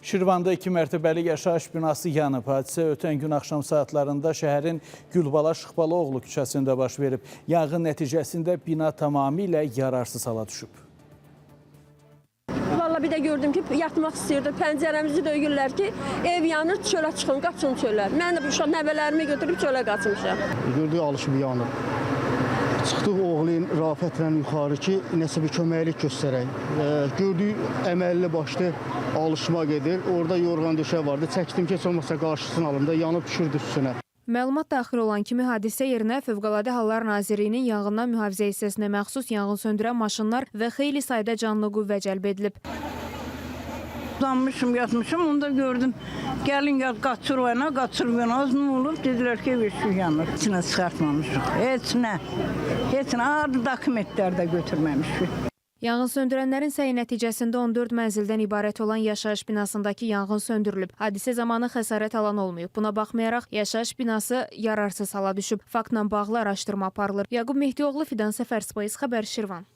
Şirvanda 2 mərtəbəli yaşayış binası yanıb. Hadisə ötən gün axşam saatlarında şəhərin Gülbala Şıxbalaoğlu küçəsində baş verib. Yanğın nəticəsində bina tamamilə yararsız hala düşüb. Vallahi bir də gördüm ki, yatmaq istəyirdi. Pəncərəmizi döyürlər ki, ev yanır, çölə çıxın, qaçın çölə. Mən də uşaq nəvələrimi götürüb çölə qaçmışam. Gördük alışıb yanıb. Çıxdıq oğlun Rafətlə yuxarı ki, nəsə bir köməklik göstərək. Gördük əməlli başlı alışma gedir. Orada yorğan döşək vardı. Çəkdim ki, heç olmasa qarşısını alım da yanıb düşürdü üstünə. Məlumat daxil olan kimi hadisə yerinə Fövqəladə Hallar Nazirliyinin yanğından mühafizə hissəsinə məxsus yanğın söndürən maşınlar və xeyli sayda canlı qüvvə cəlb edilib. Uzanmışım, yatmışım, onu da gördüm. Gəlin yat, qaçır o yana, qaçır bu yana. Az nə olub? Dedilər ki, ev eşik yanır. İçinə çıxartmamışıq. Heç nə. Heç nə. Ardı dokumentlər də götürməmişik. Yanğın söndürənlərin səyi nəticəsində 14 mənzildən ibarət olan yaşayış binasındakı yanğın söndürülüb. Hadisə zamanı xəsarət alan olmayıb. Buna baxmayaraq yaşayış binası yararsız hala düşüb. Faktla bağlı araşdırma aparılır. Yaqub Mehdioğlu, Fidan Səfərspoyuz, Xəbər Şirvan.